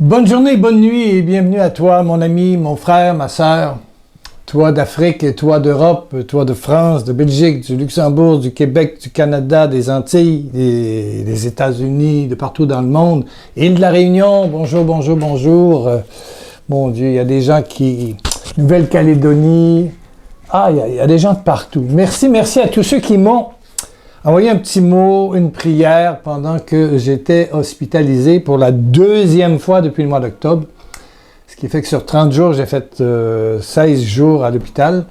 Bonne journée, bonne nuit et bienvenue à toi, mon ami, mon frère, ma sœur. Toi d'Afrique et toi d'Europe, toi de France, de Belgique, du Luxembourg, du Québec, du Canada, des Antilles, des États-Unis, de partout dans le monde. Île de la Réunion, bonjour, bonjour, bonjour. Mon Dieu, il y a des gens qui... Nouvelle-Calédonie. Ah, il y a des gens de partout. Merci à tous ceux qui m'ont envoyé un petit mot, une prière pendant que j'étais hospitalisé pour la deuxième fois depuis le mois d'octobre. Ce qui fait que sur 30 jours, j'ai fait 16 jours à l'hôpital.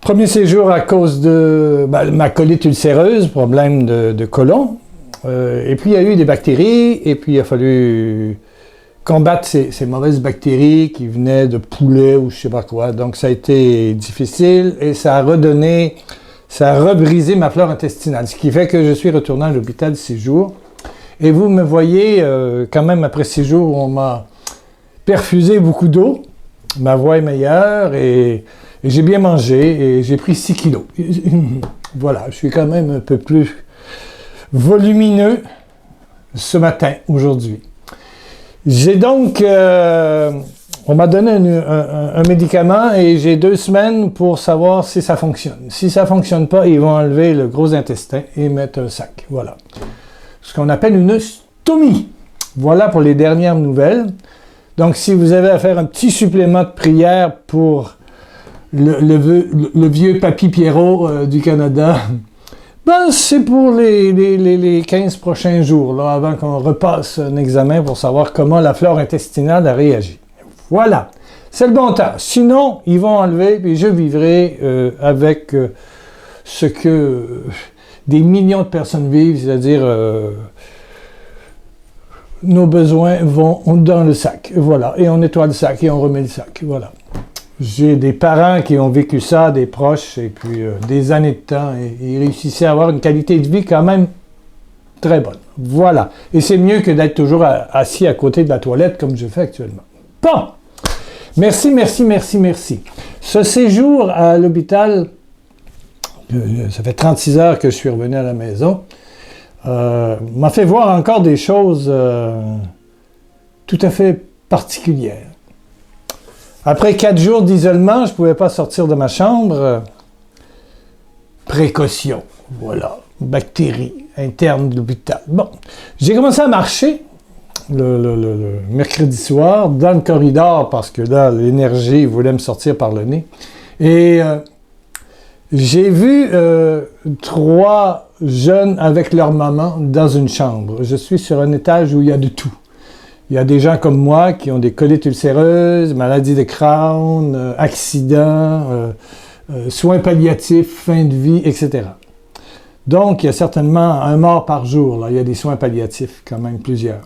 Premier séjour à cause de ma colite ulcéreuse, problème de côlon. Et puis, il y a eu des bactéries, et puis il a fallu combattre ces mauvaises bactéries qui venaient de poulet ou je sais pas quoi. Donc, ça a été difficile et ça a rebrisé ma flore intestinale. Ce qui fait que je suis retourné à l'hôpital 6 jours. Et vous me voyez, quand même, après 6 jours, on m'a perfusé beaucoup d'eau. Ma voix est meilleure et j'ai bien mangé et j'ai pris 6 kilos. Voilà, je suis quand même un peu plus volumineux ce matin, aujourd'hui. J'ai donc... on m'a donné un médicament et j'ai 2 semaines pour savoir si ça fonctionne. Si ça ne fonctionne pas, ils vont enlever le gros intestin et mettre un sac. Voilà. Ce qu'on appelle une stomie. Voilà pour les dernières nouvelles. Donc, si vous avez à faire un petit supplément de prière pour le vieux Papy Pierrot du Canada, c'est pour les 15 prochains jours, là, avant qu'on repasse un examen pour savoir comment la flore intestinale a réagi. Voilà, c'est le bon temps. Sinon, ils vont enlever, puis je vivrai avec ce que des millions de personnes vivent, c'est-à-dire nos besoins vont dans le sac. Voilà, et on nettoie le sac et on remet le sac. Voilà. J'ai des parents qui ont vécu ça, des proches, et puis des années de temps, et ils réussissaient à avoir une qualité de vie quand même très bonne. Voilà. Et c'est mieux que d'être toujours assis à côté de la toilette comme je fais actuellement. Bon! Merci. Ce séjour à l'hôpital, ça fait 36 heures que je suis revenu à la maison, m'a fait voir encore des choses tout à fait particulières. Après 4 jours d'isolement, je ne pouvais pas sortir de ma chambre. Précaution, voilà, bactéries internes de l'hôpital. Bon, j'ai commencé à marcher le mercredi soir dans le corridor parce que là, l'énergie voulait me sortir par le nez. Et j'ai vu 3 jeunes avec leur maman dans une chambre. Je suis sur un étage où il y a de tout. Il y a des gens comme moi qui ont des colites ulcéreuses, maladies de Crohn, accidents, soins palliatifs, fin de vie, etc. Donc, il y a certainement un mort par jour. Là. Il y a des soins palliatifs, quand même plusieurs.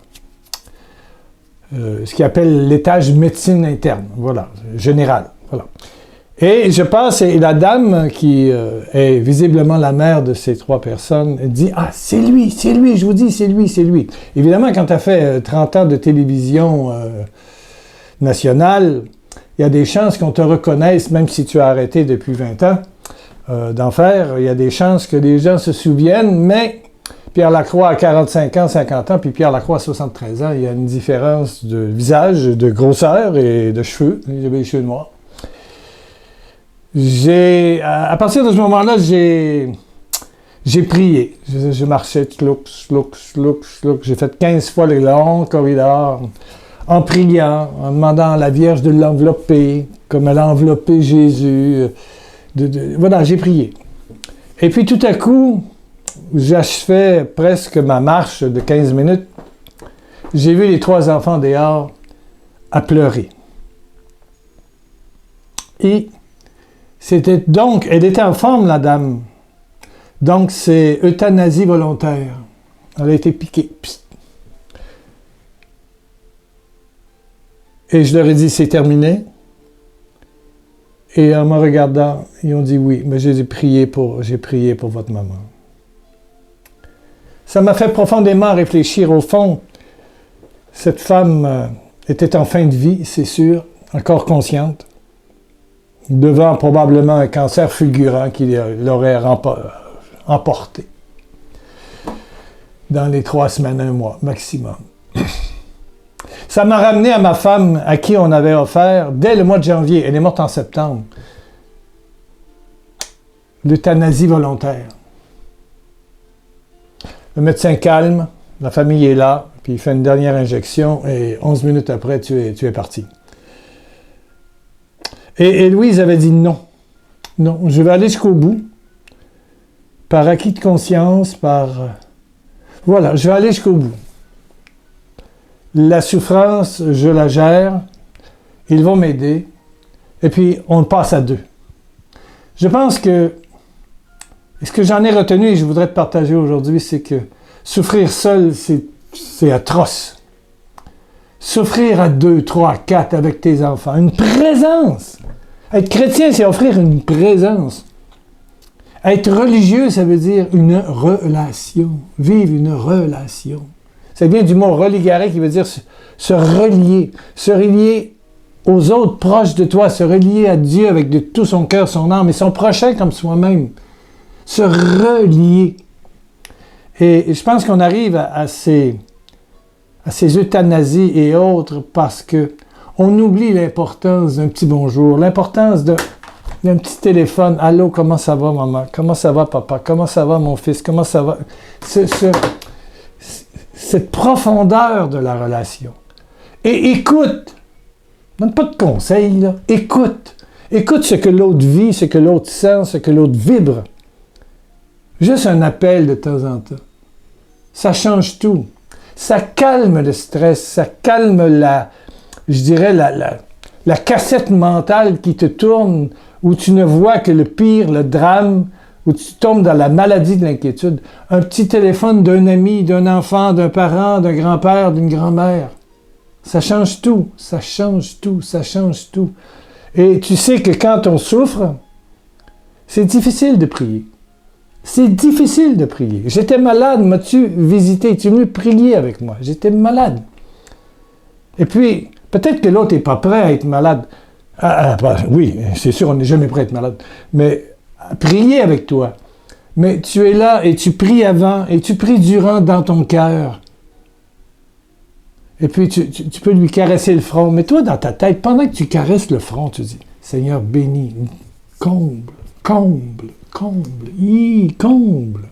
Ce qu'ils appellent l'étage médecine interne, voilà, général. Voilà. Et je passe, et la dame qui est visiblement la mère de ces 3 personnes dit « Ah, c'est lui, je vous dis, c'est lui. » Évidemment, quand tu as fait 30 ans de télévision nationale, il y a des chances qu'on te reconnaisse, même si tu as arrêté depuis 20 ans d'en faire. Il y a des chances que les gens se souviennent, mais Pierre Lacroix a 45 ans, 50 ans, puis Pierre Lacroix a 73 ans. Il y a une différence de visage, de grosseur et de cheveux. J'avais les cheveux noirs. À partir de ce moment-là, j'ai prié. Je marchais, slouk. J'ai fait 15 fois le long corridor, en priant, en demandant à la Vierge de l'envelopper, comme elle a enveloppé Jésus. Voilà, j'ai prié. Et puis tout à coup, j'achevais presque ma marche de 15 minutes. J'ai vu les 3 enfants dehors à pleurer. Et c'était donc, elle était en forme, la dame. Donc, c'est euthanasie volontaire. Elle a été piquée. Psst. Et je leur ai dit, c'est terminé. Et en me regardant, ils ont dit oui, mais j'ai prié pour votre maman. Ça m'a fait profondément réfléchir. Au fond, cette femme était en fin de vie, c'est sûr, encore consciente, devant probablement un cancer fulgurant qui l'aurait emporté dans les 3 semaines, 1 mois maximum. Ça m'a ramené à ma femme à qui on avait offert, dès le mois de janvier, elle est morte en septembre, l'euthanasie volontaire. Le médecin calme, la famille est là, puis il fait une dernière injection et 11 minutes après, tu es parti. Et Louise avait dit non. Non, je vais aller jusqu'au bout. Par acquis de conscience, voilà, je vais aller jusqu'au bout. La souffrance, je la gère. Ils vont m'aider. Et puis, on passe à deux. Je pense que ce que j'en ai retenu et je voudrais te partager aujourd'hui, c'est que souffrir seul, c'est atroce. Souffrir à 2, 3, 4 avec tes enfants. Une présence. Être chrétien, c'est offrir une présence. Être religieux, ça veut dire une relation. Vivre une relation. Ça vient du mot religaré qui veut dire se relier. Se relier aux autres proches de toi. Se relier à Dieu avec de tout son cœur, son âme et son prochain comme soi-même. Se relier. Et je pense qu'on arrive à ces euthanasies et autres parce que on oublie l'importance d'un petit bonjour, l'importance d'un petit téléphone. « Allô, comment ça va, maman? Comment ça va, papa? Comment ça va, mon fils? Comment ça va? » Cette profondeur de la relation. Et écoute. Donne pas de conseils, là. Écoute. Écoute ce que l'autre vit, ce que l'autre sent, ce que l'autre vibre. Juste un appel de temps en temps. Ça change tout. Ça calme le stress, ça calme la cassette mentale qui te tourne, où tu ne vois que le pire, le drame, où tu tombes dans la maladie de l'inquiétude. Un petit téléphone d'un ami, d'un enfant, d'un parent, d'un grand-père, d'une grand-mère. Ça change tout, ça change tout, ça change tout. Et tu sais que quand on souffre, c'est difficile de prier. C'est difficile de prier. J'étais malade, m'as-tu visité? Tu es venu prier avec moi. J'étais malade. Et puis, peut-être que l'autre n'est pas prêt à être malade. Oui, c'est sûr, on n'est jamais prêt à être malade. Mais prier avec toi. Mais tu es là et tu pries avant et tu pries durant dans ton cœur. Et puis, tu peux lui caresser le front. Mais toi, dans ta tête, pendant que tu caresses le front, tu dis, Seigneur, bénis, comble, comble, comble, comble.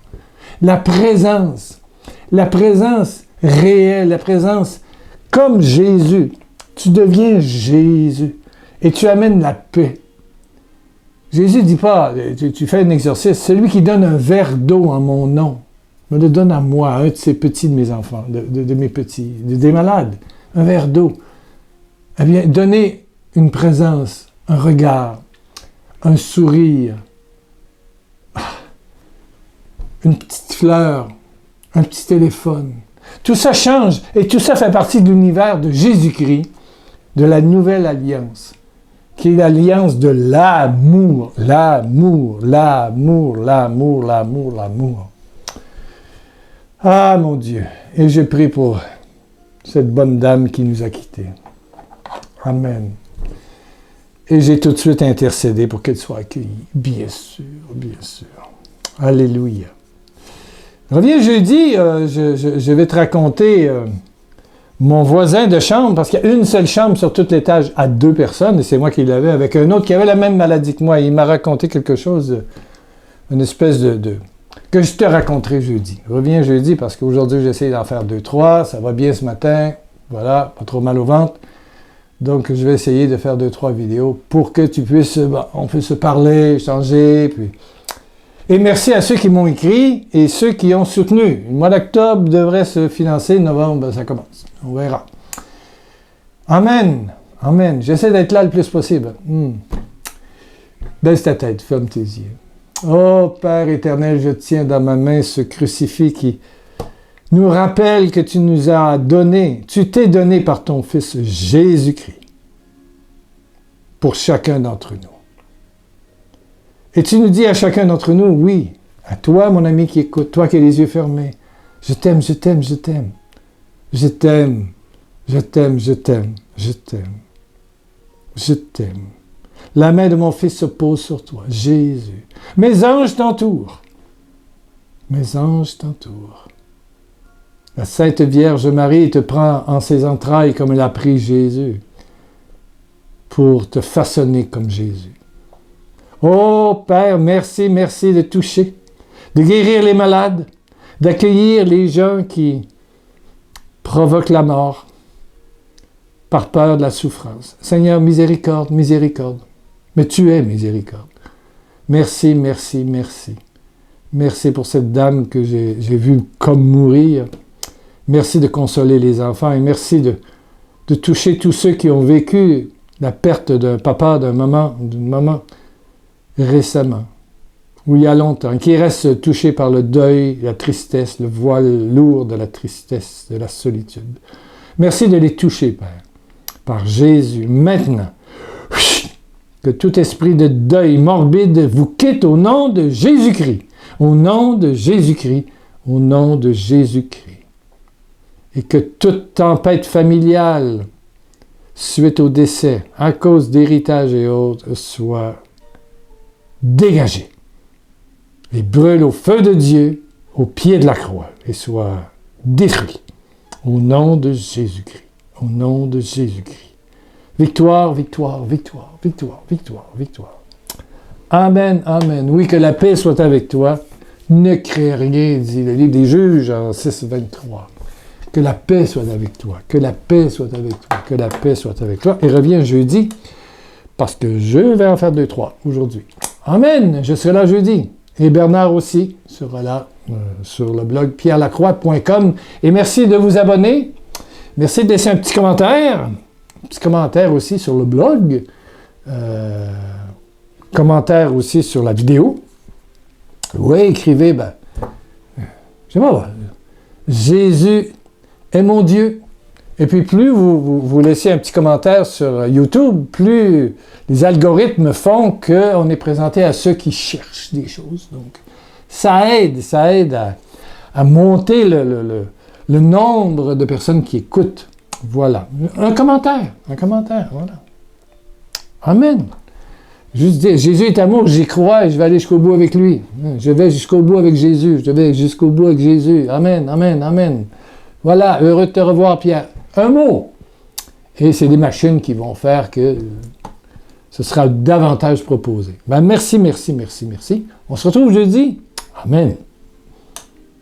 La présence réelle, la présence comme Jésus. Tu deviens Jésus et tu amènes la paix. Jésus ne dit pas, tu fais un exorcisme, celui qui donne un verre d'eau en mon nom, me le donne à moi, à un de ces petits de mes enfants, de mes petits, des malades, un verre d'eau. Eh bien, donner une présence, un regard, un sourire, une petite fleur, un petit téléphone. Tout ça change et tout ça fait partie de l'univers de Jésus-Christ, de la nouvelle alliance, qui est l'alliance de l'amour, l'amour, l'amour, l'amour, l'amour, l'amour. Ah, mon Dieu! Et je prie pour cette bonne dame qui nous a quittés. Amen. Et j'ai tout de suite intercédé pour qu'elle soit accueillie. Bien sûr, bien sûr. Alléluia. Reviens jeudi, je vais te raconter mon voisin de chambre, parce qu'il y a une seule chambre sur tout l'étage à 2 personnes, et c'est moi qui l'avais, avec un autre qui avait la même maladie que moi. Il m'a raconté quelque chose, une espèce que je te raconterai jeudi. Reviens jeudi, parce qu'aujourd'hui, j'essaie d'en faire 2, 3, ça va bien ce matin, voilà, pas trop mal au ventre. Donc, je vais essayer de faire 2, 3 vidéos pour que tu puisses, on puisse se parler, échanger, puis... Et merci à ceux qui m'ont écrit et ceux qui ont soutenu. Le mois d'octobre devrait se financer, novembre, ça commence. On verra. Amen. Amen. J'essaie d'être là le plus possible. Baisse ta tête, ferme tes yeux. Oh Père éternel, je tiens dans ma main ce crucifix qui nous rappelle que tu nous as donné, tu t'es donné par ton Fils Jésus-Christ pour chacun d'entre nous. Et tu nous dis à chacun d'entre nous, oui, à toi, mon ami qui écoute, toi qui as les yeux fermés, je t'aime, je t'aime, je t'aime. Je t'aime, je t'aime, je t'aime, je t'aime. Je t'aime. La main de mon Fils se pose sur toi, Jésus. Mes anges t'entourent. Mes anges t'entourent. La Sainte Vierge Marie te prend en ses entrailles comme elle a pris Jésus pour te façonner comme Jésus. Oh Père, merci, merci de toucher, de guérir les malades, d'accueillir les gens qui provoquent la mort par peur de la souffrance. Seigneur, miséricorde, miséricorde. Mais tu es miséricorde. Merci, merci, merci. Merci pour cette dame que j'ai vue comme mourir. Merci de consoler les enfants et merci de toucher tous ceux qui ont vécu la perte d'un papa, d'une maman récemment, ou il y a longtemps, qui restent touchés par le deuil, la tristesse, le voile lourd de la tristesse, de la solitude. Merci de les toucher, Père, par Jésus. Maintenant, que tout esprit de deuil morbide vous quitte au nom de Jésus-Christ. Au nom de Jésus-Christ. Au nom de Jésus-Christ. Et que toute tempête familiale, suite au décès, à cause d'héritage et autres, soit dégagée. Et brûle au feu de Dieu, au pied de la croix, et soit détruit. Au nom de Jésus-Christ. Au nom de Jésus-Christ. Victoire, victoire, victoire, victoire, victoire, victoire. Amen, amen. Oui, que la paix soit avec toi. Ne crée rien, dit le livre des Juges en 6:23. Que la paix soit avec toi. Que la paix soit avec toi. Que la paix soit avec toi. Et reviens jeudi, parce que je vais en faire 2-3 aujourd'hui. Amen. Je serai là jeudi. Et Bernard aussi sera là sur le blog pierrelacroix.com. Et merci de vous abonner. Merci de laisser un petit commentaire. Un petit commentaire aussi sur le blog. Commentaire aussi sur la vidéo. Oui, écrivez, je sais pas, Jésus est mon Dieu. Et puis plus vous laissez un petit commentaire sur YouTube, plus les algorithmes font qu'on est présenté à ceux qui cherchent des choses. Donc, ça aide à monter le nombre de personnes qui écoutent. Voilà. Un commentaire, voilà. Amen. Juste dire, Jésus est amour, j'y crois et je vais aller jusqu'au bout avec lui. Je vais jusqu'au bout avec Jésus. Je vais jusqu'au bout avec Jésus. Amen, amen, amen. Voilà, heureux de te revoir, Pierre. Un mot. Et c'est des machines qui vont faire que ce sera davantage proposé. Merci, merci, merci, merci. On se retrouve jeudi. Amen.